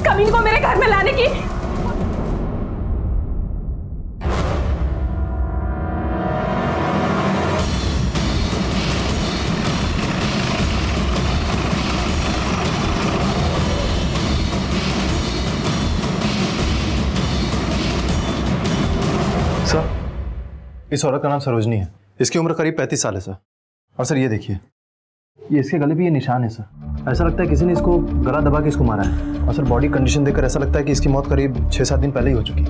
इस कमीन को मेरे घर में लाने की। सर, इस औरत का नाम सरोजनी है। इसकी उम्र करीब 35 साल है सर। और सर ये देखिए, ये इसके गले पे ये निशान है सर। ऐसा लगता है किसी ने इसको गला दबा के इसको मारा है। और सर बॉडी कंडीशन देखकर ऐसा लगता है कि इसकी मौत करीब 6-7 दिन पहले ही हो चुकी है।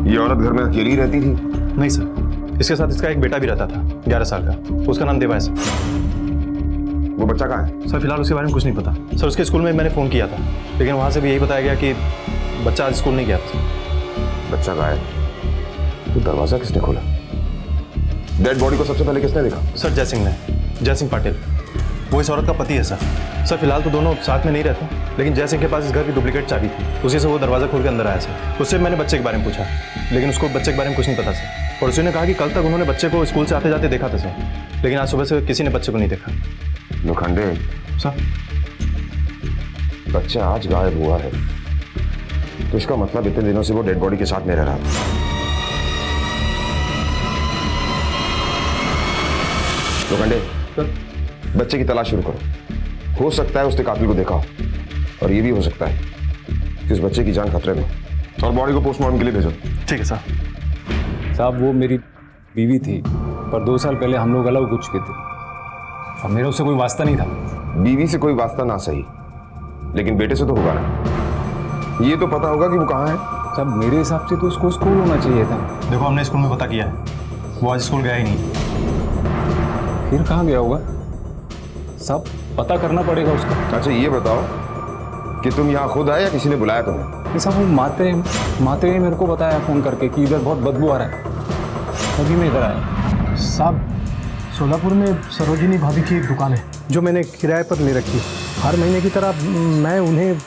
ये औरत घर में अकेली रहती थी? नहीं सर, इसके साथ इसका एक बेटा भी रहता था 11 साल का। उसका नाम देवा है सर। वो बच्चा कहाँ है? सर फिलहाल उसके बारे में कुछ नहीं पता सर। उसके स्कूल में मैंने फ़ोन किया था, लेकिन वहाँ से भी यही बताया गया कि बच्चा आज स्कूल नहीं गया था। बच्चा गायब। तो दरवाजा किसने खोला? डेड बॉडी को सबसे पहले किसने देखा? सर जय सिंह ने, जय सिंह पाटिल। वो इस औरत का पति है सर। सर फिलहाल तो दोनों साथ में नहीं रहते, लेकिन जय सिंह के पास इस घर की डुप्लीकेट चाबी थी। उसी से वो दरवाजा खोल के अंदर आया सर। उससे मैंने बच्चे के बारे में पूछा, लेकिन उसको बच्चे के बारे में कुछ नहीं पता सर। और उसी ने कहा कि कल तक उन्होंने बच्चे को स्कूल से आते जाते देखा था सर, लेकिन आज सुबह से किसी ने बच्चे को नहीं देखा। लोखंडे सर, बच्चा आज गायब हुआ है, तो इसका मतलब इतने दिनों से वो डेड बॉडी के साथ में रह रहा था। लोखंडे सर, बच्चे की तलाश शुरू करो। हो सकता है उसने कातिल को देखा हो, और ये भी हो सकता है कि उस बच्चे की जान खतरे में। और बॉडी को पोस्टमार्टम के लिए भेजो। ठीक है सर। साहब वो मेरी बीवी थी, पर 2 साल पहले हम लोग अलग हो चुके थे और मेरा उससे कोई वास्ता नहीं था। बीवी से कोई वास्ता ना सही, लेकिन बेटे से तो होगा ना। ये तो पता होगा कि वो कहाँ है। साहब मेरे हिसाब से तो उसको स्कूल होना चाहिए था। देखो हमने स्कूल में पता किया है, वो आज स्कूल गया ही नहीं। फिर कहाँ गया होगा साहब? पता करना पड़ेगा उसका। अच्छा ये बताओ कि तुम यहाँ खुद आए या किसी ने बुलाया तुम्हें? ये साहब वो माते ने मेरे को बताया फ़ोन करके कि इधर बहुत बदबू आ रहा है, तभी मैं इधर आया। साहब सोलापुर में सरोजिनी भाभी की एक दुकान है जो मैंने किराए पर ले रखी। हर महीने की तरह मैं उन्हें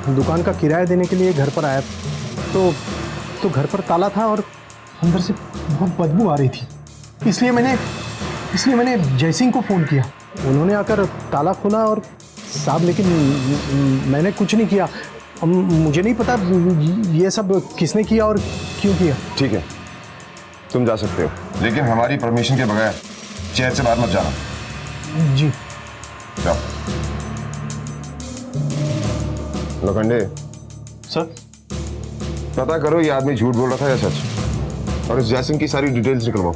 दुकान का किराया देने के लिए घर पर आया, तो घर पर ताला था और अंदर से बहुत बदबू आ रही थी। इसलिए मैंने जयसिंह को फ़ोन किया। उन्होंने आकर ताला खोला और साहब, लेकिन मैंने कुछ नहीं किया। मुझे नहीं पता ये सब किसने किया और क्यों किया। ठीक है, तुम जा सकते हो, लेकिन हमारी परमिशन के बगैर शहर से बाहर मत जाना। जी जाओ। लोखंडे सर, पता करो ये आदमी झूठ बोल रहा था या सच, और इस जयसिंह की सारी डिटेल्स निकलवाओ।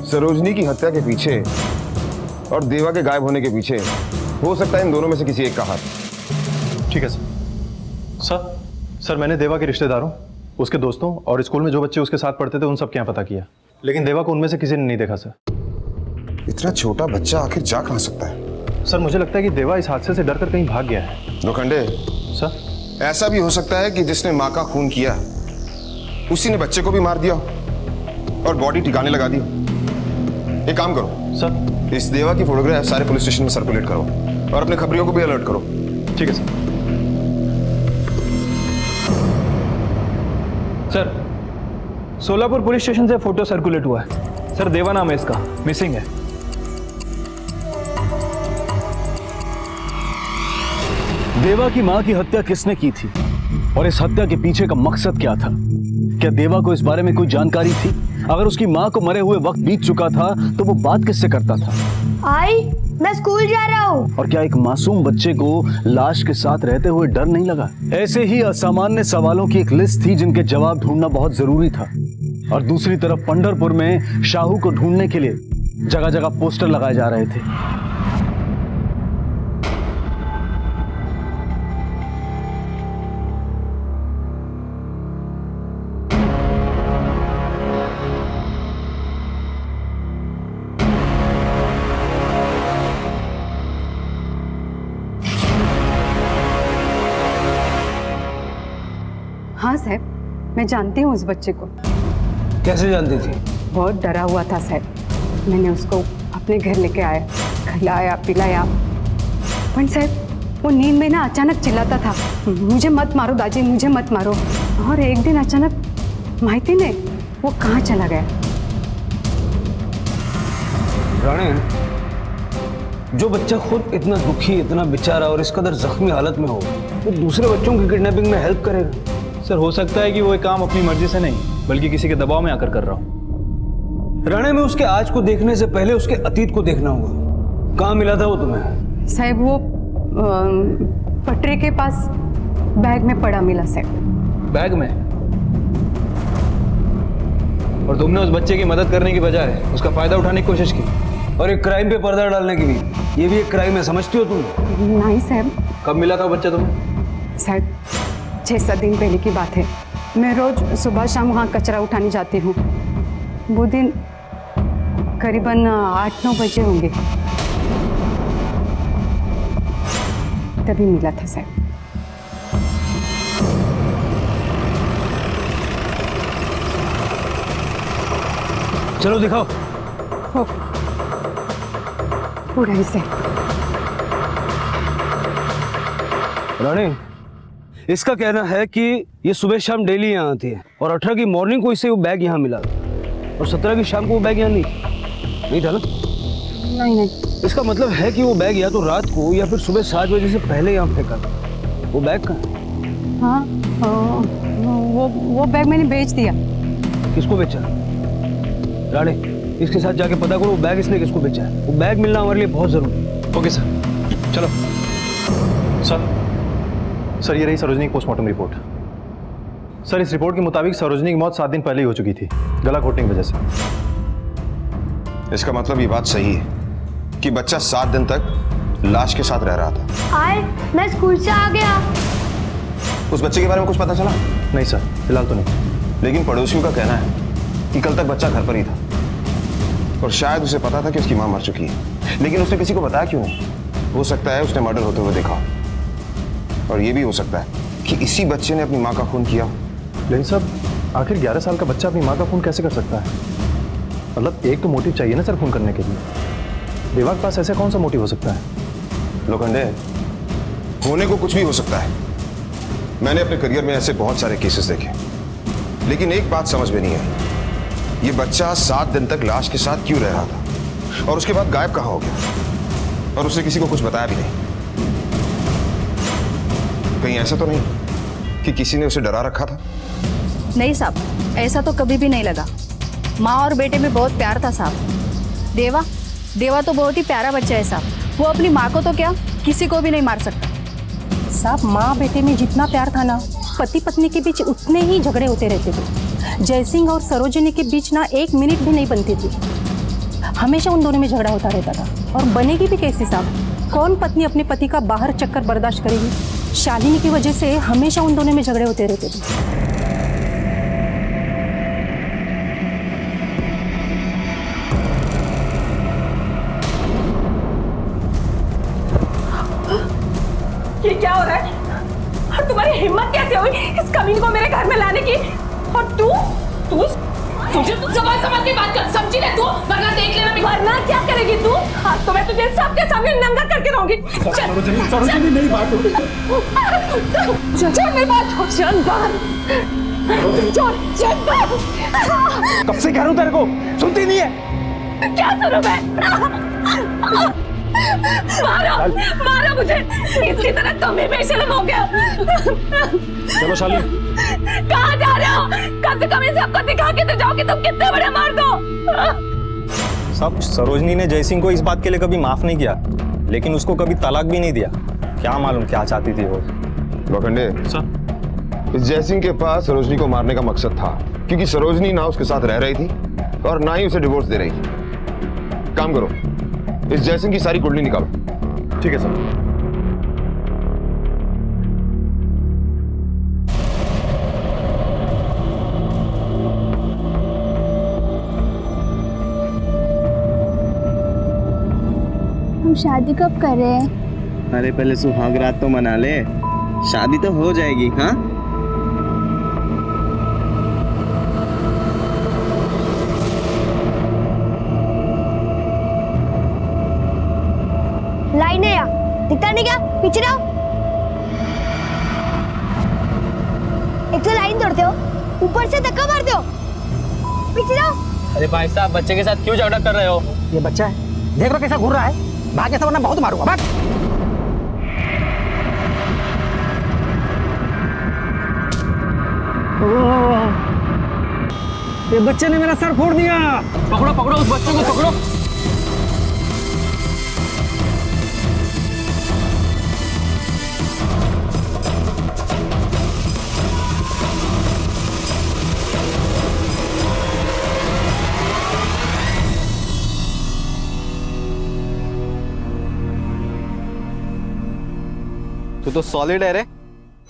सरोजनी की हत्या के पीछे और देवा के गायब होने के पीछे हो सकता है इन दोनों में से किसी एक का हाथ। ठीक है सर। सर मैंने देवा के रिश्तेदारों, उसके दोस्तों और स्कूल में जो बच्चे उसके साथ पढ़ते थे उन सब के यहाँ पता किया, लेकिन देवा को उनमें से किसी ने नहीं देखा सर। इतना छोटा बच्चा आखिर जा कहाँ सकता है? सर मुझे लगता है कि देवा इस हादसे से डरकर कहीं भाग गया है। लोखंडे सर, ऐसा भी हो सकता है कि जिसने माँ का खून किया उसी ने बच्चे को भी मार दिया और बॉडी ठिकाने लगा दी। एक काम करो सर, इस देवा की फोटोग्राफ सारे पुलिस स्टेशन में सर्कुलेट करो और अपने खबरियों को भी अलर्ट करो। ठीक है sir. Sir Solapur police station से फोटो सर्कुलेट हुआ है सर। देवा नाम है इसका, मिसिंग है। देवा की मां की हत्या किसने की थी और इस हत्या के पीछे का मकसद क्या था? क्या देवा को इस बारे में कोई जानकारी थी? अगर उसकी मां को मरे हुए वक्त बीत चुका था तो वो बात किससे करता था? आई, मैं स्कूल जा रहा हूँ। और क्या एक मासूम बच्चे को लाश के साथ रहते हुए डर नहीं लगा? ऐसे ही असामान्य सवालों की एक लिस्ट थी जिनके जवाब ढूंढना बहुत जरूरी था। और दूसरी तरफ पंढरपुर में शाहू को ढूंढने के लिए जगह जगह पोस्टर लगाए जा रहे थे। हाँ साहब, मैं जानती हूँ उस बच्चे को। कैसे जानती थी? बहुत डरा हुआ था साहब। मैंने उसको अपने घर लेके आया, खिलाया पिलाया। पर साहब वो नींद में ना अचानक चिल्लाता था, मुझे मत मारो दादी, मुझे मत मारो। और एक दिन अचानक माहिती ने वो कहाँ चला गया। रानी, जो बच्चा खुद इतना दुखी, इतना बेचारा और इस कदर जख्मी हालत में हो, वो दूसरे बच्चों की किडनैपिंग में हेल्प करेगा? सर हो सकता है कि वो ये काम अपनी मर्जी से नहीं बल्कि किसी के दबाव में आकर कर रहा हूँ। राणे, में उसके आज को देखने से पहले उसके अतीत को देखना होगा। कहाँ मिला था वो तुम्हें? साहब वो पटरे के पास बैग में पड़ा मिला साहब। बैग में? और तुमने उस बच्चे की मदद करने की बजाय उसका फायदा उठाने की कोशिश की और एक क्राइम पे पर्दा डालने की भी। ये भी एक क्राइम है, समझती हो तुम? नहीं साहब। कब मिला था वो बच्चा तुम्हें? साहब 6-7 दिन पहले की बात है। मैं रोज सुबह शाम वहाँ कचरा उठाने जाती हूँ। वो दिन करीबन 8-9 बजे होंगे, तभी मिला था साहब। चलो दिखाओ। हो पूरा ही से। राणे, इसका कहना है कि ये सुबह शाम डेली यहाँ आती है और 18 की मॉर्निंग को इसे वो बैग यहाँ मिला और 17 की शाम को वो बैग यहाँ नहीं था ना? नहीं। इसका मतलब है कि वो बैग या तो रात को या फिर सुबह 7 बजे से पहले यहाँ फेंका था। वो बैग कहाँ है? हाँ वो बैग मैंने बेच दिया। किसको बेचा? राणे, इसके साथ जाके पता करो वो बैग इसने किसको बेचा है। वो बैग मिलना हमारे लिए बहुत जरूरी है। ओके सर, चलो। सर ये रही सरोजनी की पोस्टमार्टम रिपोर्ट। सर इस रिपोर्ट के मुताबिक सरोजनी की मौत 7 दिन पहले ही हो चुकी थी, गला घोटने की वजह से। इसका मतलब ये बात सही है कि बच्चा 7 दिन तक लाश के साथ रह रहा था। आए, मैं स्कूल से आ गया। उस बच्चे के बारे में कुछ पता चला? नहीं सर, फिलहाल तो नहीं। लेकिन पड़ोसियों का कहना है कि कल तक बच्चा घर पर ही था और शायद उसे पता था कि उसकी मां मर चुकी है, लेकिन उसने किसी को बताया क्यों नहीं? हो सकता है उसने मर्डर होते हुए देखा, और ये भी हो सकता है कि इसी बच्चे ने अपनी मां का खून किया। लेकिन सर आखिर 11 साल का बच्चा अपनी माँ का खून कैसे कर सकता है? मतलब एक तो मोटिव चाहिए ना सर खून करने के लिए। देवा के पास ऐसा कौन सा मोटिव हो सकता है? लोखंडे, होने को कुछ भी हो सकता है। मैंने अपने करियर में ऐसे बहुत सारे केसेस देखे, लेकिन एक बात समझ में नहीं आई, ये बच्चा 7 दिन तक लाश के साथ क्यों रह रहा था और उसके बाद गायब कहाँ हो गया और उसने किसी को कुछ बताया भी नहीं? कहीं ऐसा तो नहीं कि किसी ने उसे डरा रखा था? नहीं साहब, ऐसा तो कभी भी नहीं लगा। माँ और बेटे में बहुत प्यार था साहब। देवा तो बहुत ही प्यारा बच्चा है साहब। वो अपनी माँ को तो क्या, किसी को भी नहीं मार सकता साहब। माँ बेटे में जितना प्यार था ना, पति पत्नी के बीच उतने ही झगड़े होते रहते थे। जयसिंह और सरोजिनी के बीच ना 1 मिनट भी नहीं बनती थी। हमेशा उन दोनों में झगड़ा होता रहता था। और बनेगी भी कैसे साहब? कौन पत्नी अपने पति का बाहर चक्कर बर्दाश्त करेगी? शालिनी की वजह से हमेशा उन दोनों में झगड़े होते रहते थे। ये क्या हो रहा है? और तुम्हारी हिम्मत कैसे हुई इस कमीने को मेरे घर में लाने की? और तू तुझे जबान संभाल के बात कर, समझी ना तू? वरना देख लेना। वरना क्या करेगी तू? आज तो मैं तुझे सबके सामने नंगा करके रहूंगी। सरोजिनी मेरी बात सुन। चल मेरी बात सुन। चल बाहर। कब से कह रहा हूं तेरे को, सुनती नहीं है? क्या सुनूं मैं? मारो मुझे, इसकी तरह तुम भी बेशर्म हो गया। चलो शालिनी। कहाँ जा रहे हो? कम से कम इन सबको दिखा के तो जाओ कि तुम कितने बड़े मर्द हो। साहब सरोजनी ने जयसिंह को इस बात के लिए कभी माफ नहीं किया, लेकिन उसको कभी तलाक भी नहीं दिया। क्या मालूम क्या चाहती थी वो। लोखंडे, इस जयसिंह के पास सरोजनी को मारने का मकसद था, क्योंकि सरोजनी ना उसके साथ रह रही थी और ना ही उसे डिवोर्स दे रही थी। काम करो, इस जयसिंह की सारी कुंडली निकालो। ठीक है सर। हम शादी कब कर रहे हैं? अरे पहले सुहाग रात तो मना ले, शादी तो हो जाएगी। हाँ लाइन है यार, दिखता नहीं क्या? पीछे रहो। एक तो लाइन तोड़ते हो, ऊपर से धक्का मारते हो। पीछे रहो। अरे भाई साहब, बच्चे के साथ क्यों झगड़ा कर रहे हो? ये बच्चा है, देख रहा कैसा घूर रहा है। भाग ऐसा वरना बहुत मारूंगा। भाग। ये बच्चे ने मेरा सर फोड़ दिया। पकड़ो पकड़ो उस बच्चे को पकड़ो। तू तो सॉलिड है रे,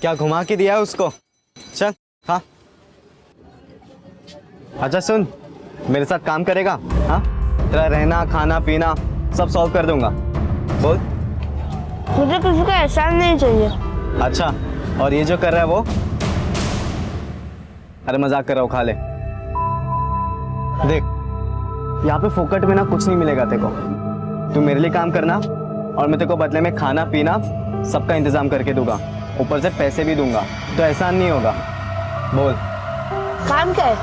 क्या घुमा के दिया है उसको। चल हाँ। अच्छा सुन, मेरे साथ काम करेगा? हाँ, तेरा रहना खाना पीना सब सॉल्व कर दूंगा। बोल। मुझे किसी का एहसान नहीं चाहिए। अच्छा, और ये जो कर रहा है वो? अरे मजाक कर रहा हूँ, खा ले। देख, यहाँ पे फोकट में ना कुछ नहीं मिलेगा तेरे को। तू मेरे लिए काम करना और मैं तेरे को बदले में खाना पीना सबका इंतजाम करके दूंगा, ऊपर से पैसे भी दूंगा, तो एहसान नहीं होगा। बोल। काम क्या है?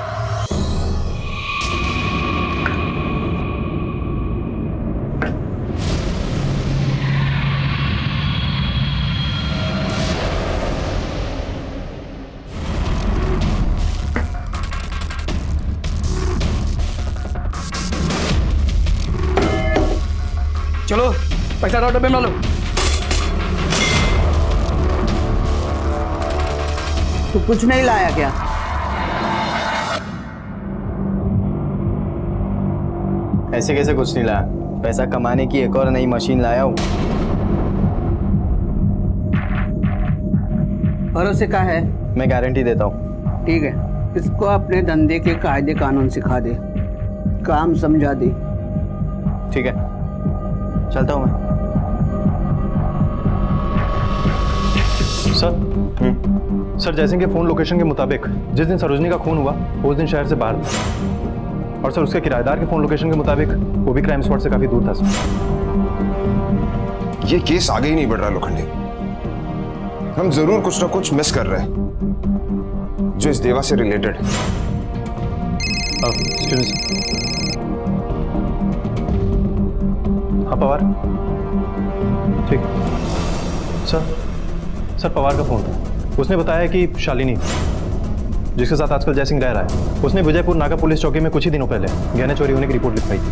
चलो पैसा डालो डब्बे में लो। तू कुछ नहीं लाया क्या? ऐसे कैसे कुछ नहीं लाया? पैसा कमाने की एक और नई मशीन लाया हूँ। भरोसे का है? मैं गारंटी देता हूँ। ठीक है, इसको अपने धंधे के कायदे कानून सिखा दे, काम समझा दे। ठीक है, चलता हूँ मैं। सर जयसिंह के फोन लोकेशन के मुताबिक जिस दिन सरोजनी का खून हुआ उस दिन शहर से बाहर था, और सर उसके किराएदार के फोन लोकेशन के मुताबिक वो भी क्राइम स्पॉट से काफी दूर था सर। ये केस आगे ही नहीं बढ़ रहा लोखंडे। हम जरूर कुछ ना कुछ मिस कर रहे हैं जो इस देवा से रिलेटेड है। हाँ पवार, ठीक। सर पवार का फोन था। उसने बताया कि शालिनी, जिसके साथ आजकल जयसिंह रह रहा है, उसने विजयपुर नाका पुलिस चौकी में कुछ ही दिनों पहले गहने चोरी होने की रिपोर्ट लिखवाई थी।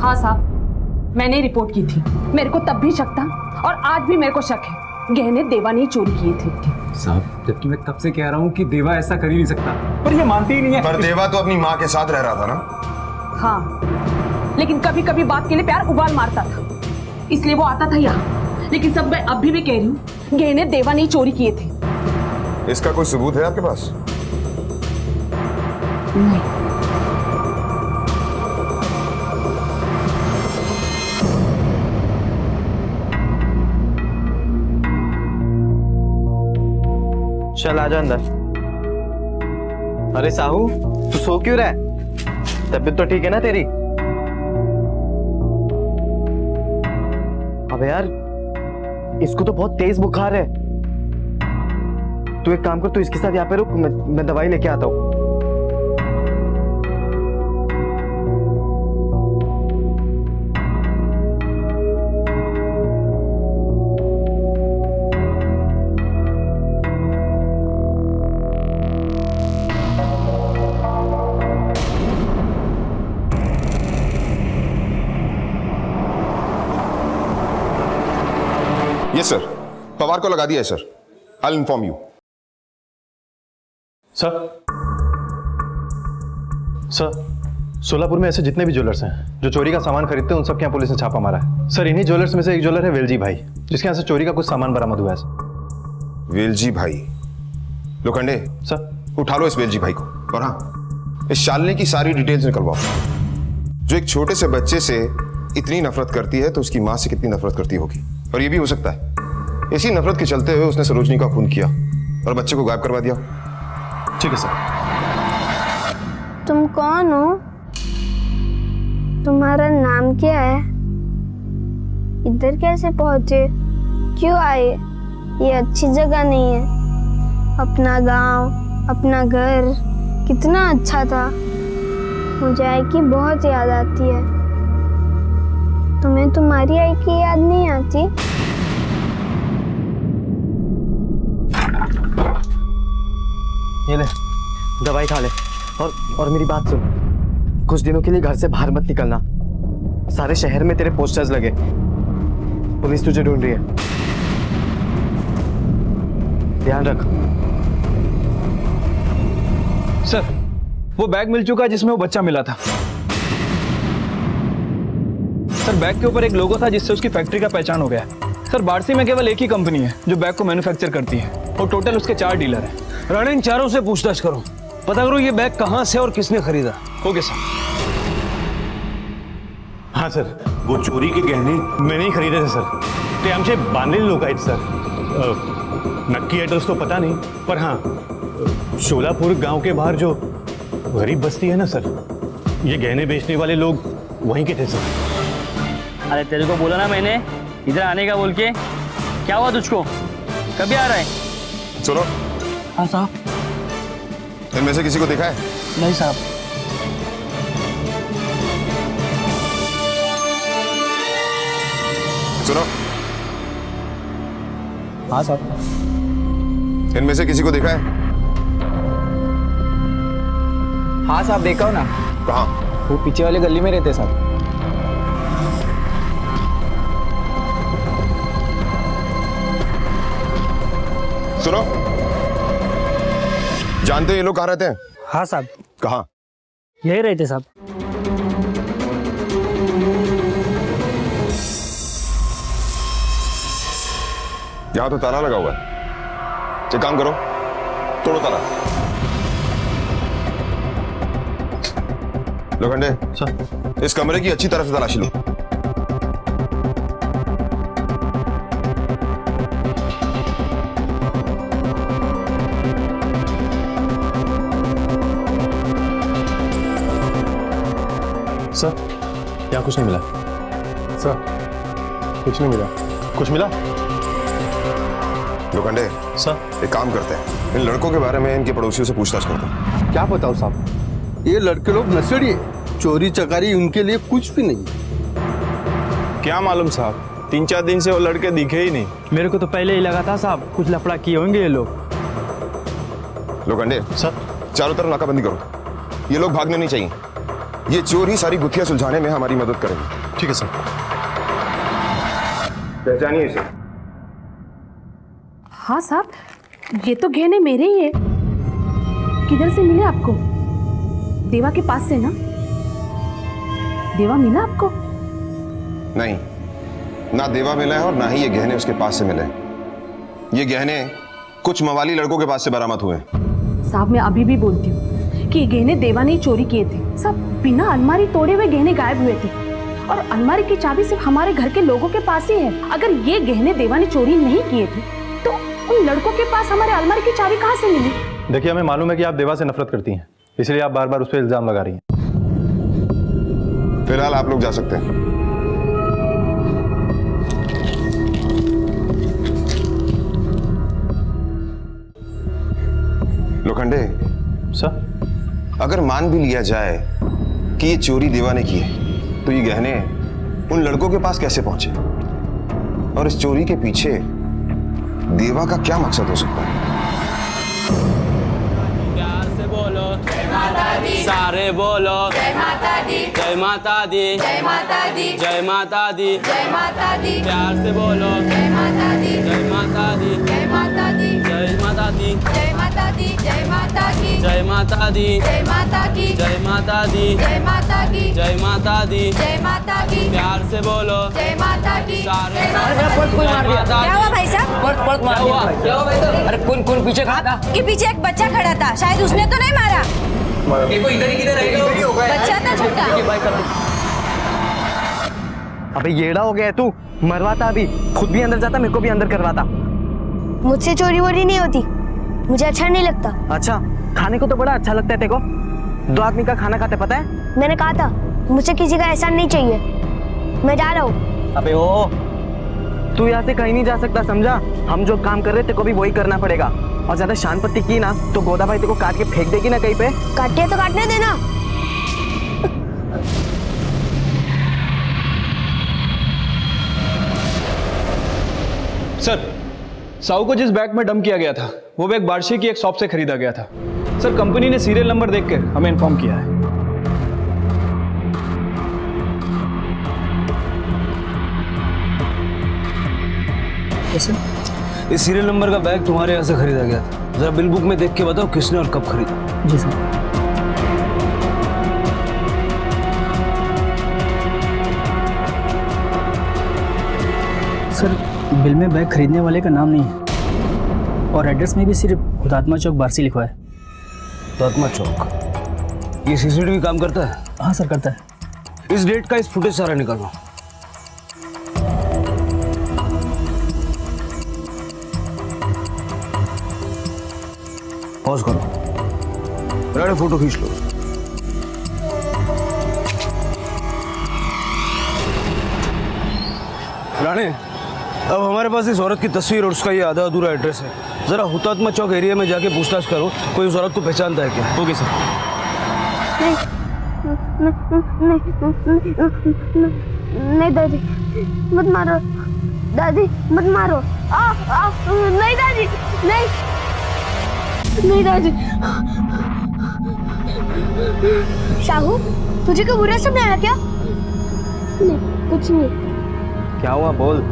हाँ साहब, मैंने रिपोर्ट की थी। मेरे को तब भी शक था और आज भी मेरे को शक है, गहने देवा ने चोरी किए थे। साहब, जबकि मैं तब से कह रहा हूँ कि देवा ऐसा कर ही नहीं सकता, पर ये मानती ही नहीं है। पर देवा तो अपनी माँ के साथ रह रहा था ना। हाँ, लेकिन कभी कभी बात के लिए प्यार उबाल मारता था, इसलिए वो आता था यहाँ। लेकिन सब मैं अभी भी कह रही हूँ, गहने देवा ने चोरी किए थे। इसका कोई सबूत है आपके पास? नहीं। चल आजा अंदर। अरे साहू, तू सो क्यों रहा है? तबीयत तो ठीक है ना तेरी? अबे यार, इसको तो बहुत तेज बुखार है। तू एक काम कर, तू इसके साथ यहाँ पे रुक, मैं दवाई लेके आता हूँ। यस सर, पवार को लगा दिया है sir. I will inform you. Sir Solapur में ऐसे जितने भी ज्वेलर्स हैं जो चोरी का सामान खरीदते हैं, उन सब के यहाँ पुलिस ने छापा मारा है। सर इन्हीं ज्वेलर्स में से एक ज्वेलर है वेलजी भाई, जिसके यहाँ से चोरी का कुछ सामान बरामद हुआ है सर। वेलजी भाई? लोखंडे सर, उठा लो इस वेलजी भाई को, और हाँ, इस शालिनी की सारी डिटेल्स निकलवाओ। जो एक छोटे से बच्चे से इतनी नफरत करती है तो उसकी माँ से कितनी नफरत करती होगी। और ये भी हो सकता है इसी नफरत के चलते हुए उसने सरोजनी का खून किया और बच्चे को गायब करवा दिया। ठीक है सर। तुम कौन हो? तुम्हारा नाम क्या है? इधर कैसे पहुंचे? क्यों आए? ये अच्छी जगह नहीं है। अपना गांव, अपना घर कितना अच्छा था। मुझे आई की बहुत याद आती है। तुम्हें तुम्हारी आई की याद नहीं आती? ये ले, दवाई खा ले। और मेरी बात सुन, कुछ दिनों के लिए घर से बाहर मत निकलना। सारे शहर में तेरे पोस्टर्स लगे, पुलिस तुझे ढूंढ रही है। ध्यान रख। सर, वो बैग मिल चुका है जिसमें वो बच्चा मिला था। सर, बैग के ऊपर एक लोगो था जिससे उसकी फैक्ट्री का पहचान हो गया है। सर, बारसी में केवल एक ही कंपनी है जो बैग को मैन्युफैक्चर करती है और टोटल उसके 4 डीलर हैं। राणा, इन चारों से पूछताछ करो, पता करो ये बैग कहाँ से और किसने खरीदा। Okay sir. हाँ सर, वो चोरी के गहने मैंने ही खरीदे थे सर। ते आमचे बांधलेले लोक आहेत सर। नक्की एड्रेस तो पता नहीं, पर हाँ, शोलापुर गांव के बाहर जो गरीब बस्ती है ना सर, ये गहने बेचने वाले लोग वहीं के थे सर। अरे तेरे को बोला ना मैंने इधर आने का बोल के, क्या हुआ तुझको? कभी आ रहा है? सुनो। हाँ साहब। इनमें से किसी को देखा है? नहीं साहब। सुनो। हाँ साहब। इनमें से किसी को देखा है? हाँ साहब, देखा हो ना। कहाँ? वो पीछे वाले गली में रहते साहब। सुनो, जानते हो ये लोग कहाँ रहते हैं? हाँ साहब। कहाँ? यही रहते साहब। यहाँ तो ताला लगा हुआ है। एक काम करो, तोड़ो ताला। लोखंडे सर, इस कमरे की अच्छी तरह से तलाशी लो। सर, यहाँ कुछ नहीं मिला। सर, कुछ नहीं मिला। कुछ मिला? लोखंडे सर, एक काम करते हैं, इन लड़कों के बारे में इनके पड़ोसियों से पूछताछ करते हैं। क्या बताओ साहब, ये लड़के लोग नशेड़ी है, चोरी चकारी उनके लिए कुछ भी नहीं। क्या मालूम साहब, 3-4 दिन से वो लड़के दिखे ही नहीं। मेरे को तो पहले ही लगा था साहब, कुछ लफड़ा किए होंगे ये लोग। लोखंडे सर, चारों तरफ नाकाबंदी करो। ये लोग भागने नहीं चाहिए। ये चोर ही सारी गुत्थियां सुलझाने में हमारी मदद करेंगे। ठीक है सर। पहचानिए इसे। हाँ साहब, ये तो गहने मेरे ही है। किधर से मिले आपको? देवा के पास से ना? देवा मिला आपको? नहीं, ना देवा मिला है और ना ही ये गहने उसके पास से मिले। ये गहने कुछ मवाली लड़कों के पास से बरामद हुए। साहब, मैं अभी भी बोलती हूँ कि ये गहने देवा ने ही चोरी किए थे। सब बिना अलमारी तोड़े हुए गहने गायब हुए थे और अलमारी की चाबी सिर्फ हमारे घर के लोगों के पास ही है। अगर ये गहने देवा ने चोरी नहीं किए थे तो उन लड़कों के पास हमारे अलमारी की चाबी कहाँ से मिली? देखिए, हमें मालूम है कि आप देवा से नफरत करती हैं, इसलिए आप बार बार उस पर इल्जाम लगा रही हैं। फिलहाल आप लोग जा सकते हैं। लोखंडे सर, अगर मान भी लिया जाए कि ये चोरी देवा ने की है, तो ये गहने उन लड़कों के पास कैसे पहुंचे? और इस चोरी के पीछे देवा का क्या मकसद हो सकता है? प्यार से बोलो जय माता दी, सारे बोलो जय माता दी, जय माता दी, जय माता दी, जय माता दी, जय माता दी। प्यार से बोलो जय माता दी, जय माता दी, जय माता दी, जय माता दी, जय माता दी, जय माता की, जय माता दी, जय माता की, जय माता दी, जय माता की, जय माता दी, जय माता की। प्यार से बोलो जय माता की, सारे क्या हुआ भाई साहब? पलट मार दिया। क्या हुआ भाई साहब? अरे कौन पीछे खड़ा था? आपके पीछे एक बच्चा खड़ा था, शायद उसने तो नहीं मारा। देखो इधर ही किधर रहेगा? बच्चा था छोटा। अबे येड़ा हो गया है तू, मरवाता अभी। खुद भी अंदर जाता, मेरे को भी अंदर करवाता। मुझसे चोरी वोरी नहीं होती, मुझे अच्छा नहीं लगता। अच्छा, खाने को तो बड़ा अच्छा लगता है तेरे को। 2 आदमी का खाना खाते, पता है? मैंने कहा था मुझे किसी का एहसान नहीं चाहिए, मैं जा रहा हूँ। अबे ओ, तू यहाँ से कहीं नहीं जा सकता, समझा? हम जो काम कर रहे थे को भी वही करना पड़ेगा। और ज्यादा शान पत्ती की ना तो गोदा भाई तेरे को काट के फेंक देगी ना कहीं पे। काटे तो काटने देना। सर, साहू को जिस बैग में डंप किया गया था वो बैग बार्शी की एक शॉप से खरीदा गया था। सर, कंपनी ने सीरियल नंबर देखकर हमें इन्फॉर्म किया है। इस सीरियल नंबर का बैग तुम्हारे यहाँ से खरीदा गया था। जरा बिल बुक में देख के बताओ किसने और कब खरीदा। जी सर। सर, बिल में बैग खरीदने वाले का नाम नहीं है और एड्रेस में भी सिर्फ हुतात्मा चौक बार्सी लिखा है। हुतात्मा चौक? ये सीसीटीवी काम करता है? हाँ सर, करता है। इस डेट का इस फुटेज सारा निकालो। पॉज करो, राणे फोटो खींच लो। राणे, अब हमारे पास इस औरत की तस्वीर और उसका ये आधा अधूरा एड्रेस है। जरा हुतात्मा चौक एरिया में जाके पूछताछ करो, कोई उस औरत को पहचानता है क्या? Okay sir. नहीं दादी, मत मारो दादी, मत मारो। नहीं दादी, नहीं दादी। शाहू, तुझे कोई बुरा सपना आया क्या? नहीं, कुछ नहीं। क्या हुआ, बोल।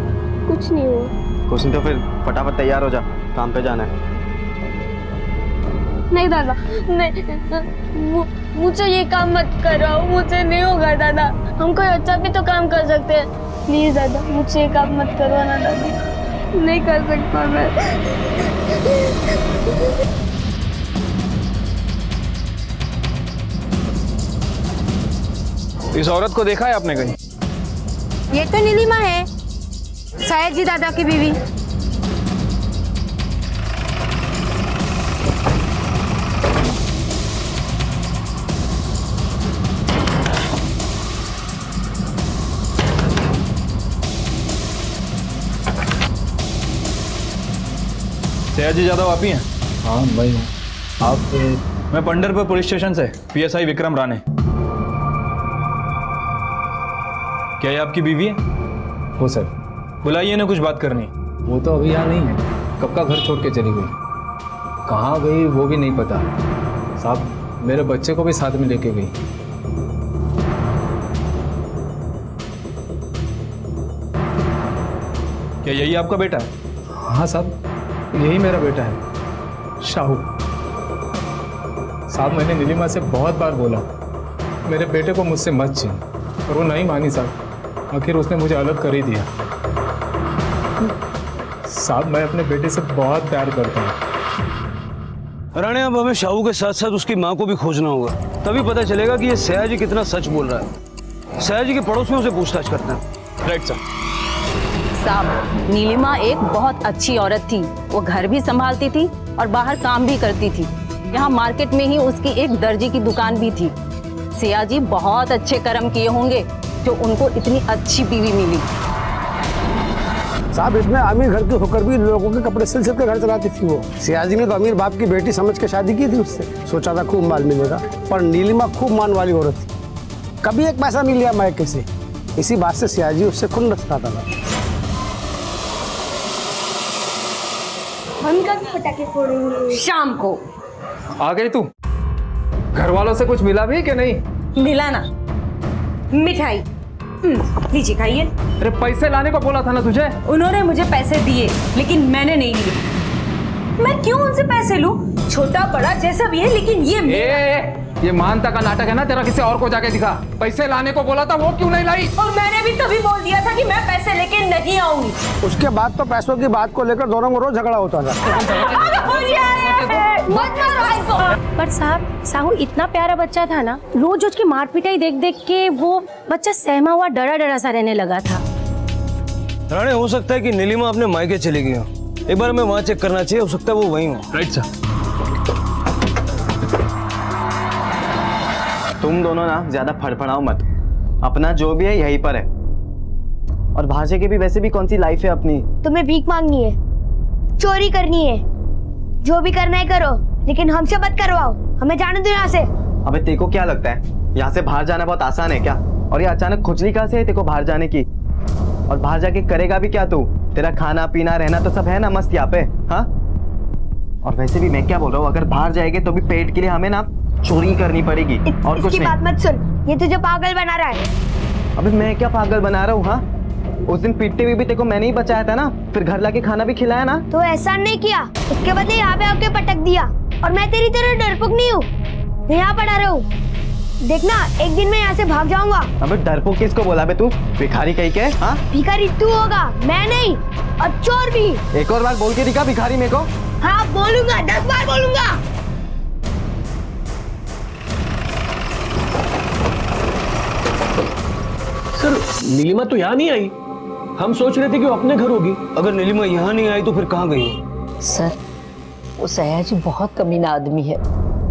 कुछ नहीं हुआ। कुछ नहीं तो फिर फटाफट तैयार हो जा, काम पे जाना है। नहीं दादा, नहीं, मुझे ये काम मत कराओ, मुझे नहीं होगा दादा। हम कोई अच्छा भी तो काम कर सकते हैं। प्लीज दादा, मुझे ये काम मत करो ना दादा, नहीं कर सकता मैं। इस औरत को देखा है आपने कहीं? ये तो नीलिमा है, शायद जी दादा की बीवी। सयाजी यादव आप ही हैं? हाँ भाई, आप? मैं पंडरपुर पुलिस स्टेशन से पीएसआई विक्रम राणे। क्या ये आपकी बीवी है? हो सर। बुलाइए ना, कुछ बात करनी। वो तो अभी यहाँ नहीं है, कब का घर छोड़ के चली गई। कहाँ गई वो भी नहीं पता साहब। मेरे बच्चे को भी साथ में लेके गई। क्या यही आपका बेटा है? हाँ साहब, यही मेरा बेटा है, शाहू। साहब, मैंने नीलिमा से बहुत बार बोला मेरे बेटे को मुझसे मत छीन, पर वो नहीं मानी साहब। आखिर उसने मुझे अलग कर ही दिया। साहब, मैं अपने बेटे से बहुत प्यार करता हूँ। राणे, अब हमें शाहू के साथ साथ उसकी माँ को भी खोजना होगा, तभी पता चलेगा कि ये सयाजी कितना सच बोल रहा है। सयाजी के पड़ोस में उसे पूछताछ करते हैं। Right sir. साहब, नीलिमा एक बहुत अच्छी औरत थी। वो घर भी संभालती थी और बाहर काम भी करती थी। यहाँ मार्केट में ही उसकी एक दर्जी की दुकान भी थी। सयाजी बहुत अच्छे कर्म किए होंगे जो उनको इतनी अच्छी बीवी मिली। साहब, इतने अमीर घर के होकर भी लोगों के कपड़े सिल के घर चलाती थी वो। सयाजी ने तो अमीर बाप की बेटी समझ के शादी की थी उससे, सोचा था खूब माल मिलेगा। पर नीलिमा खूब मान वाली औरत थी, कभी एक पैसा नहीं लिया मायके से। इसी बात से सयाजी उससे खून रखता था। हम कब पटाखे फोड़ेंगे? शाम को। आ गई तू? घर वालों से कुछ मिला भी कि नहीं? मिला ना, मिठाई। लीजिए, खाइए। अरे पैसे लाने को बोला था ना तुझे। उन्होंने मुझे पैसे दिए लेकिन मैंने नहीं लिए। मैं क्यों उनसे पैसे लूं? छोटा बड़ा जैसा भी है, लेकिन ये मेरा। ये मानता का नाटक है ना तेरा, किसी और को जाके दिखा। पैसे लाने को बोला था, वो क्यों नहीं लाई? और मैंने भी तभी बोल दिया था कि मैं पैसे लेके नहीं आऊंगी। उसके बाद तो पैसों की बात को लेकर दोनों में रोज झगड़ा होता था। पर साहब, साहू इतना प्यारा बच्चा था ना, रोज उसकी मार पिटाई देख देख के वो बच्चा सहमा हुआ डरा डरा सा रहने लगा था। राणे, हो सकता है कि नीलिमा अपने मायके चली गई हो। एक बार हमें वहाँ चेक करना चाहिए, हो सकता है वो वहीं हो। Right sir. तुम दोनों ना ज्यादा फड़फड़ाओ मत, अपना जो भी है यहीं पर है। और भाषा की भी वैसे भी कौन सी लाइफ है अपनी। तुम्हें भीख मांगनी है, चोरी करनी है, जो भी करना है करो, लेकिन हमसे मत करवाओ। हमें जाने दो यहाँ से। अबे तेरे को क्या लगता है यहाँ से बाहर जाना बहुत आसान है क्या? और ये अचानक खुजली कहाँ से है तेरे को बाहर जाने की? और बाहर जाके करेगा भी क्या तू? तेरा खाना पीना रहना तो सब है ना मस्त यहाँ पे, हाँ? और वैसे भी मैं क्या बोल रहा हूँ, अगर बाहर जाएंगे तो भी पेट के लिए हमें ना चोरी करनी पड़ेगी और कुछ इसकी नहीं। बात मत सुन, ये तुझे पागल बना रहा है। अबे मैं क्या पागल बना रहा हूँ, हाँ? उस दिन पीटते हुए भी तेको मैंने ही बचाया था ना, फिर घर लाके खाना भी खिलाया ना। तो ऐसा नहीं किया, उसके बदले यहाँ पे आके पटक दिया। और मैं तेरी तरह डरपोक नहीं हूँ, मैं यहाँ पड़ा रहा हूँ। देखना एक दिन मैं यहाँ से भाग जाऊंगा। अबे डरपोक किसको बोला बे तू? भिखारी कहीं के, हाँ? भिखारी तू होगा, मैं नहीं, और चोर भी। एक और बार बोल के दिखा भिखारी मेरे को। हाँ बोलूंगा, 10 बार बोलूंगा। सर नीलिमा तो यहाँ नहीं आई, हम सोच रहे थे कि वो अपने घर होगी। अगर नीलिमा यहाँ नहीं आई तो फिर कहाँ गई? सर वो सयाजी बहुत कमीना आदमी है,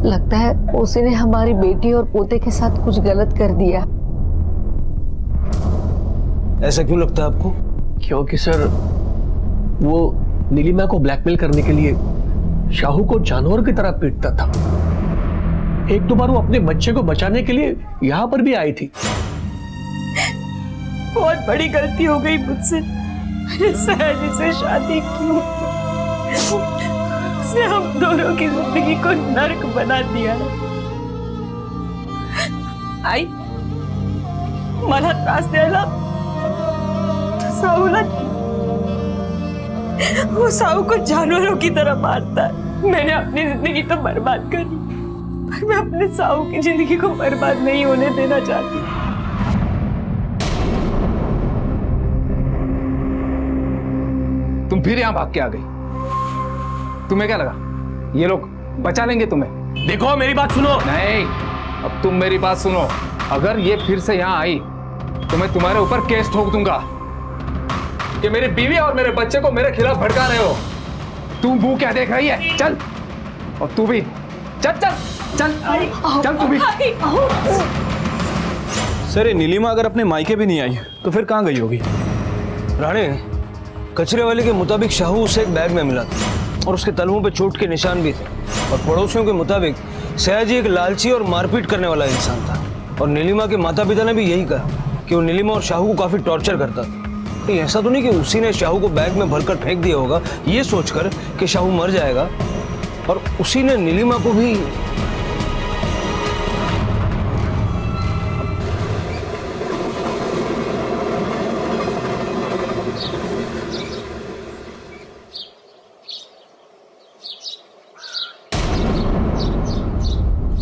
लगता है उसने हमारी बेटी और पोते के साथ कुछ गलत कर दिया। ऐसा क्यों लगता है आपको? क्योंकि सर वो नीलिमा को ब्लैकमेल करने के लिए शाहू को जानवर की तरह पीटता था। एक दो बार वो अपने बच्चे को बचाने के लिए यहाँ पर भी आई थी। बहुत बड़ी गलती हो गई मुझसे, मैंने सयाजी से शादी की। उसने हम दोनों की जिंदगी को नर्क बना दिया है। आई मला त्रास द्यायला तो साहूला, वो साहू को जानवरों की तरह मारता है। मैंने अपनी जिंदगी तो बर्बाद करी, पर मैं अपने साहू की जिंदगी को बर्बाद नहीं होने देना चाहती। तुम फिर यहाँ भाग के आ गई। तुम्हें क्या लगा ये लोग बचा लेंगे तुम्हें? देखो मेरी बात सुनो। नहीं, अब तुम मेरी बात सुनो। अगर ये फिर से यहाँ आई तो मैं तुम्हारे ऊपर केस ठोक दूंगा कि मेरी बीवी और मेरे बच्चे को मेरे खिलाफ भड़का रहे हो। तू मुंह क्या देख रही है? चल, और तू भी चल चल चल चल तू भी। सर ये नीलिमा अगर अपने मायके भी नहीं आई तो फिर कहाँ गई होगी? राणे, कचरे वाले के मुताबिक शाहू उसे एक बैग में मिला था और उसके तलवों पे चोट के निशान भी थे। और पड़ोसियों के मुताबिक सयाजी एक लालची और मारपीट करने वाला इंसान था। और नीलिमा के माता पिता ने भी यही कहा कि वो नीलिमा और शाहू को काफी टॉर्चर करता था। तो ऐसा तो नहीं कि उसी ने शाहू को बैग में भरकर फेंक दिया होगा ये सोचकर कि शाहू मर जाएगा, और उसी ने नीलिमा को भी।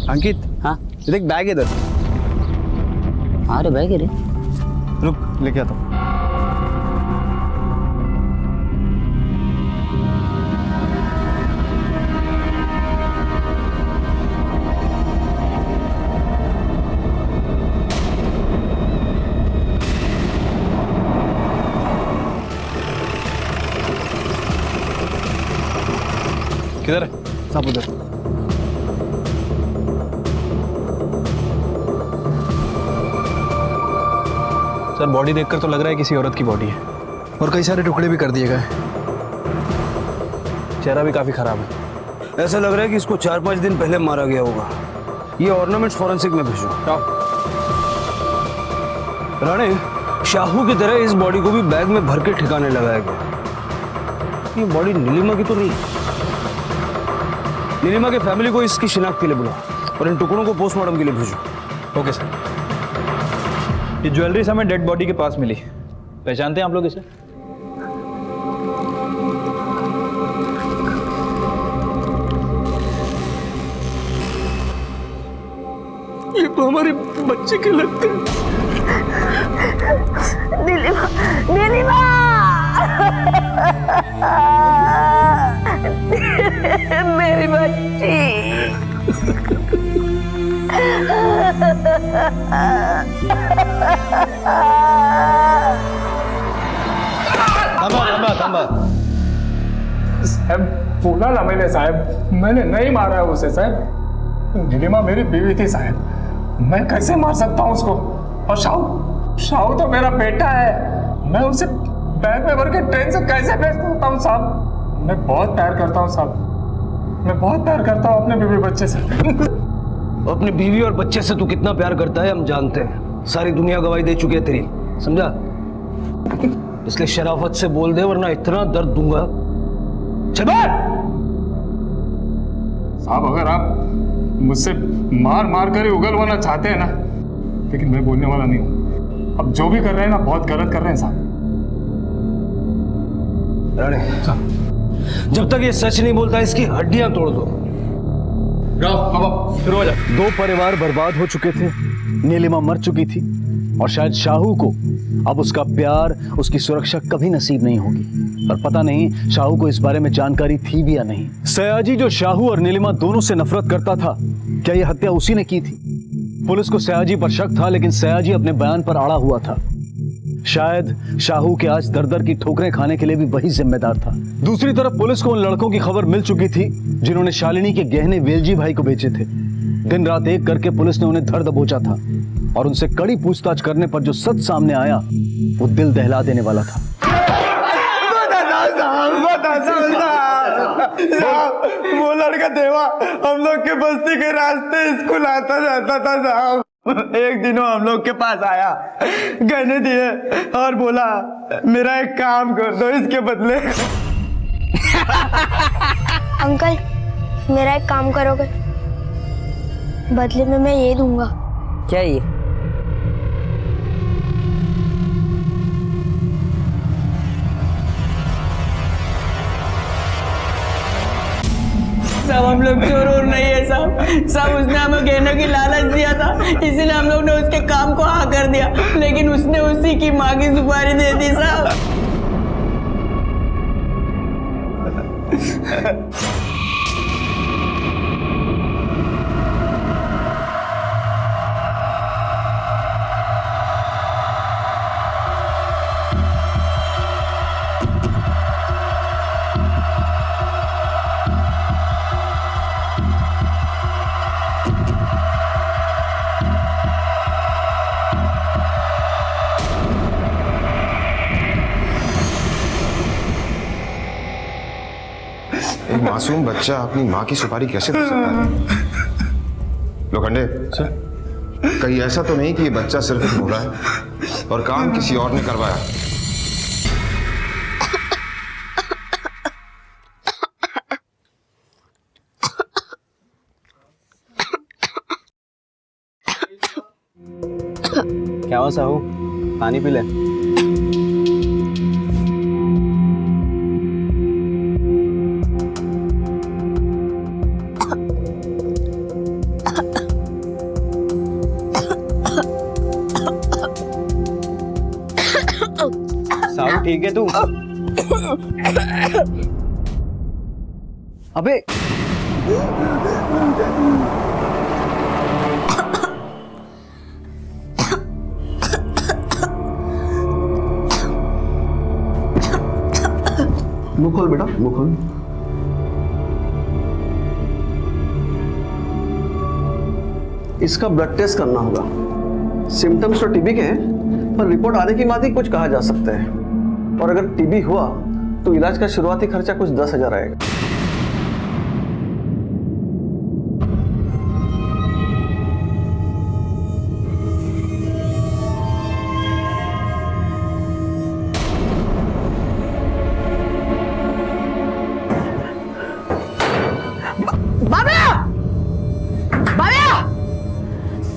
अंकित, हाँ देख बैग इधर। अरे बैग है रे, रुक लेके आता हूँ। किधर है? सब उधर। सर बॉडी देखकर तो लग रहा है किसी औरत की बॉडी है, और कई सारे टुकड़े भी कर दिए गए। चेहरा भी काफी खराब है। ऐसा लग रहा है कि इसको 4-5 दिन पहले मारा गया होगा। ये ऑर्नामेंट्स फॉरेंसिक में भेजो। राणे, शाहू की तरह इस बॉडी को भी बैग में भर के ठिकाने लगाया गया। ये बॉडी नीलिमा की तो नहीं। नीलिमा के फैमिली को इसकी शिनाख्त के लिए बुलाओ और इन टुकड़ों को पोस्टमार्टम के लिए भेजो। Okay sir. ये ज्वेलरी हमें डेड बॉडी के पास मिली, पहचानते हैं आप लोग इसे? ये तो हमारे बच्चे के लगते हैं। नीलिमा, नीलिमा, मेरी बच्ची। साहब बोला ना मैंने, साहब मैंने नहीं मारा है उसे। साहब नीलिमा मेरी बीवी थी साहब, मैं कैसे मार सकता हूँ उसको? और शाहू, शाहू तो मेरा बेटा है, मैं उसे बैग में भर के ट्रेन से कैसे भेज सकता हूँ साहब? मैं बहुत प्यार करता हूँ साहब, मैं बहुत प्यार करता हूँ अपने बीवी बच्चे से। अपनी बीवी और बच्चे से तू कितना प्यार करता है हम जानते हैं। सारी दुनिया गवाही दे चुकी है तेरी, समझा? इसलिए शराफत से बोल दे वरना इतना दर्द दूंगा। चल बाहर। साहब अगर आप मुझसे मार मार कर ही उगलवाना चाहते हैं ना, लेकिन मैं बोलने वाला नहीं हूं। अब जो भी कर रहे हैं ना बहुत गलत कर रहे हैं साहब। जब तक ये सच नहीं बोलता इसकी हड्डियां तोड़ दो। दो परिवार बर्बाद हो चुके थे, नीलिमा मर चुकी थी और शायद शाहू को अब उसका प्यार, उसकी सुरक्षा कभी नसीब नहीं होगी। पर पता नहीं शाहू को इस बारे में जानकारी थी भी या नहीं। सयाजी जो शाहू और नीलिमा दोनों से नफरत करता था, क्या यह हत्या उसी ने की थी? पुलिस को सयाजी पर शक था, लेकिन सयाजी अपने बयान पर अड़ा हुआ था। शायद शाहू के आज दर दर की ठोकरें खाने के लिए भी वही जिम्मेदार था। दूसरी तरफ पुलिस को उन लड़कों की खबर मिल चुकी थी जिन्होंने शालिनी के गहने वेलजी भाई को बेचे थे। दिन रात एक करके पुलिस ने उन्हें धर दबोचा था और उनसे कड़ी पूछताछ करने पर जो सच सामने आया वो दिल दहला देने वाला था। वो लड़का देवा हम लोग के बस्ती के रास्ते स्कूल आता जाता था साहब। एक दिनों हम लोग के पास आया, गहने दिए और बोला मेरा एक काम कर दो इसके बदले। अंकल मेरा एक काम करोगे? बदले में मैं ये दूंगा। क्या ये? सब हम लोग चोर और नहीं है साहब। सब उसने हमें गहनों की लालच दिया था, इसीलिए हम लोग ने उसके काम को हाँ कर दिया, लेकिन उसने उसी की माँ की सुपारी दे दी साहब। एक मासूम बच्चा अपनी माँ की सुपारी कैसे दे सकता है? लोखंडे सर, कहीं ऐसा तो नहीं कि ये बच्चा सिर्फ बोला है और काम किसी और ने करवाया? क्या हो साहू, पानी पी ले। साहू ठीक है तू? अबे मुंह खोल बेटा, मुंह खोल। इसका ब्लड टेस्ट करना होगा। सिम्टम्स तो टीबी के हैं, पर रिपोर्ट आने के बाद ही कुछ कहा जा सकता है। और अगर टीबी हुआ तो इलाज का शुरुआती खर्चा कुछ 10,000 आएगा।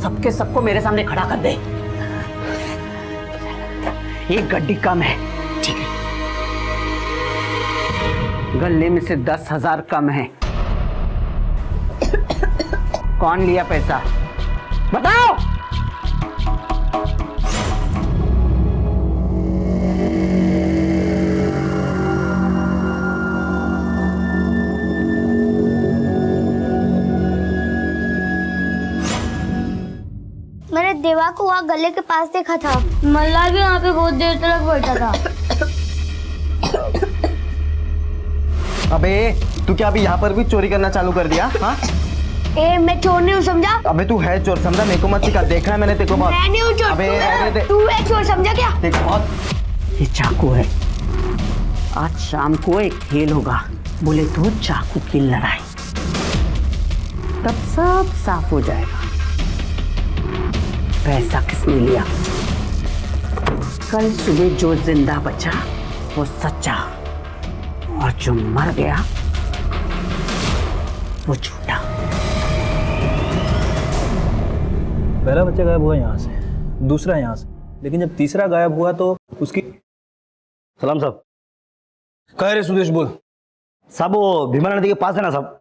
सबके सबको मेरे सामने खड़ा कर दे। एक गड्डी कम है। ठीक है। गले में से 10,000 कम है। कौन लिया पैसा? बताओ। मैंने देवा को वहाँ गले के पास देखा था। मल्ला भी वहाँ पे बहुत देर तक बैठा था। अबे तू क्या अभी यहाँ पर भी चोरी करना चालू कर दिया? हाँ? ए मैं चोर नहीं हूँ समझा? अबे तू है चोर समझा, मेरे को मत सिखा। देखा है मैंने तेरे को बहुत। मैं नहीं हूँ चोर। अबे तू है चोर समझा क्या? देख बहुत। ये चाकू है। आज शाम को एक खेल होगा, बोले तो चाकू की लड़ाई, तब सब साफ हो जाएगा। पैसा किसने लिया? कल सुबह जो जिंदा बचा वो सच्चा और जो मर गया वो झूठा। पहला बच्चा गायब हुआ यहाँ से, दूसरा यहाँ से, लेकिन जब तीसरा गायब हुआ तो उसकी। सलाम साहब। कह रहे सुदेश बोल। साहब वो भीमा नदी के पास है ना साहब,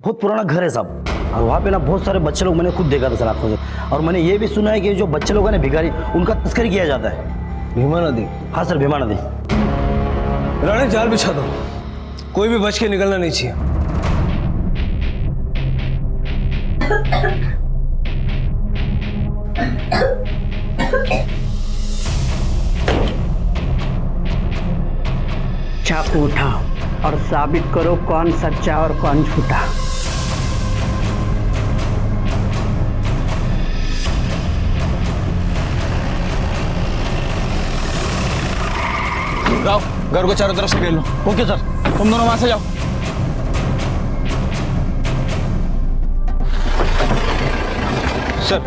बहुत पुराना घर है साहब, और वहाँ पे ना बहुत सारे बच्चे लोग मैंने खुद देखा था सर आंखों से, और मैंने ये भी सुना है कि जो बच्चे लोग हैं ना भिखारी, उनका तस्करी किया जाता है। भीमा नदी? हाँ सर, भीमा नदी। राणे जाल बिछा दो, कोई भी बच के निकलना नहीं चाहिए। चाकू उठाओ और साबित करो कौन सच्चा और कौन झूठा। राव, घर को चारों तरफ से घेर लो। Okay sir. तुम दोनों वहां से जाओ। सर,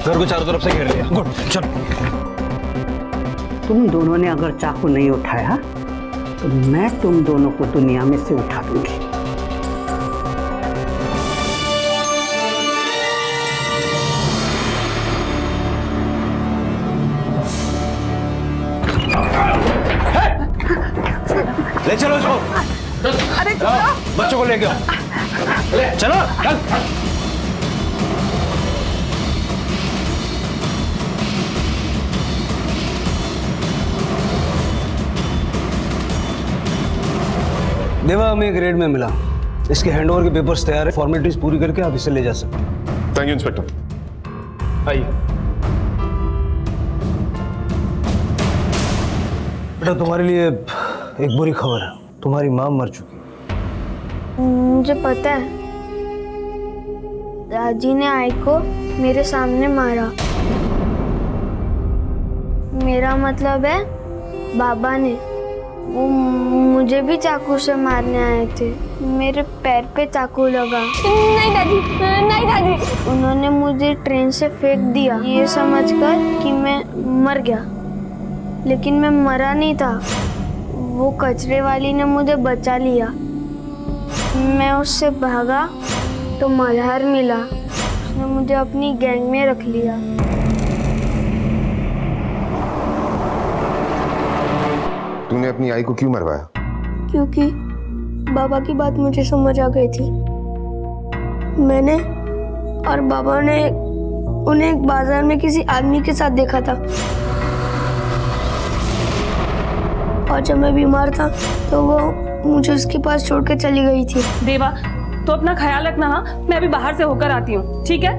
घर को चारों तरफ से घेर लिया। गुड, चलो। तुम दोनों ने अगर चाकू नहीं उठाया तो मैं तुम दोनों को दुनिया में से उठा दूंगी। ले चलो इसको। अरे बच्चों को लेके आओ। चलो चल। देवा, हमें एक रेड में मिला, इसके हैंडओवर के पेपर्स तैयार है, फॉर्मेलिटीज पूरी करके आप इसे ले जा सकते हैं। Thank you inspector. आइए। बेटा, तुम्हारे लिए एक बुरी खबर है, तुम्हारी माँ मर चुकी। मुझे पता है, राजी ने आई को मेरे सामने मारा। मेरा मतलब है बाबा ने। वो मुझे भी चाकू से मारने आए थे, मेरे पैर पे चाकू लगा। नहीं दादी, नहीं दादी। उन्होंने मुझे ट्रेन से फेंक दिया ये समझकर कि मैं मर गया, लेकिन मैं मरा नहीं था। वो कचरे वाली ने मुझे बचा लिया। मैं उससे भागा तो मल्हार मिला, उसने मुझे अपनी गैंग में रख लिया। तूने अपनी आई को क्यों मरवाया? क्योंकि बाबा की बात मुझे समझ आ गई थी। मैंने और बाबा ने उन्हें एक बाजार में किसी आदमी के साथ देखा था, और जब मैं बीमार था तो वो मुझे उसके पास छोड़ के चली गई थी। देवा, तो अपना ख्याल रखना। हाँ, मैं अभी बाहर से होकर आती हूँ, ठीक है?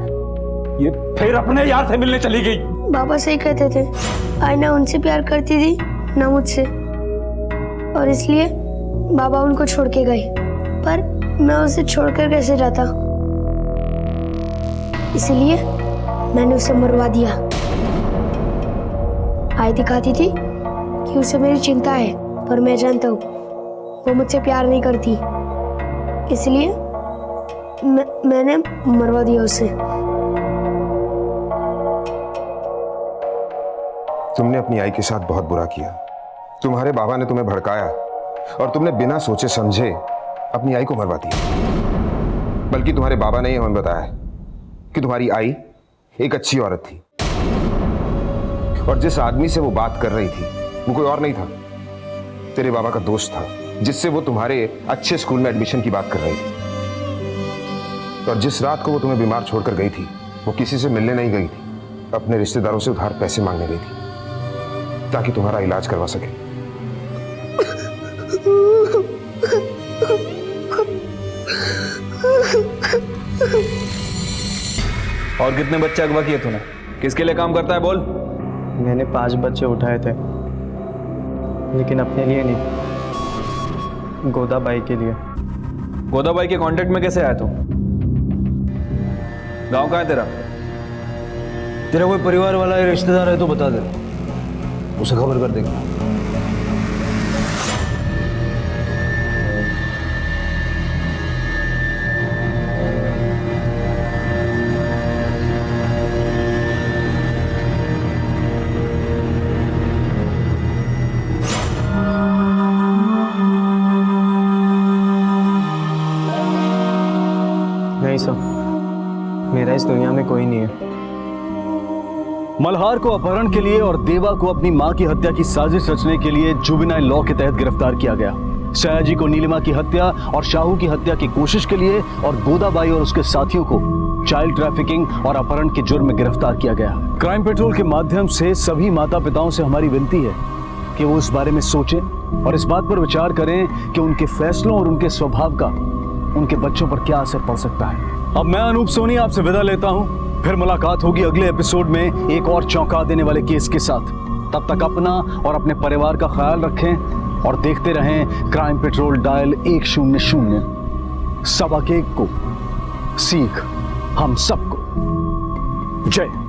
ये फिर अपने यार से मिलने चली गई। बाबा सही कहते थे, आई ना उनसे प्यार करती थी ना मुझसे, और इसलिए बाबा उनको छोड़ के गए। पर मैं उसे छोड़कर कैसे जाता, इसलिए मैंने उसे मरवा दिया। आई दिखाती थी कि उसे मेरी चिंता है, पर मैं जानता हूँ वो मुझसे प्यार नहीं करती, इसलिए मैंने मरवा दिया उसे। तुमने अपनी आई के साथ बहुत बुरा किया। तुम्हारे बाबा ने तुम्हें भड़काया और तुमने बिना सोचे समझे अपनी आई को मरवा दिया। बल्कि तुम्हारे बाबा ने हमें बताया कि तुम्हारी आई एक अच्छी औरत थी, और जिस आदमी से वो बात कर रही थी वो कोई और नहीं था, तेरे बाबा का दोस्त था, जिससे वो तुम्हारे अच्छे स्कूल में एडमिशन की बात कर रही थी। और जिस रात को वो तुम्हें बीमार छोड़कर गई थी, वो किसी से मिलने नहीं गई थी, अपने रिश्तेदारों से उधार पैसे मांगने गई थी ताकि तुम्हारा इलाज करवा सके। और कितने बच्चे अगवा किए तूने? किसके लिए काम करता है बोल? मैंने 5 बच्चे उठाए थे, लेकिन अपने लिए नहीं, गोदाबाई के लिए। गोदाबाई के कांटेक्ट में कैसे आया तू? गांव कहाँ है तेरा? तेरा कोई परिवार वाला या रिश्तेदार है तो बता दे, उसे खबर कर देगा। सब मेरा इस दुनिया में कोई नहीं है। मल्हार को अपहरण के लिए और देवा को अपनी मां की हत्या की साजिश रचने के लिए जुवेनाइल लॉ के तहत गिरफ्तार किया गया। सयाजी को नीलिमा की हत्या और शाहू की हत्या की कोशिश के लिए और गोदाबाई और उसके साथियों को चाइल्ड ट्रैफिकिंग और अपहरण के जुर्म में गिरफ्तार किया गया। क्राइम पेट्रोल के माध्यम से सभी माता पिताओं से हमारी विनती है कि वो इस बारे में सोचें और इस बात पर विचार करें कि उनके फैसलों और उनके स्वभाव का उनके बच्चों पर क्या असर पड़ सकता है। अब मैं अनूप सोनी आपसे विदा लेता हूं। फिर मुलाकात होगी अगले एपिसोड में एक और चौंका देने वाले केस के साथ। तब तक अपना और अपने परिवार का ख्याल रखें और देखते रहें क्राइम पेट्रोल डायल 100। सबक एक को सीख हम सबको। जय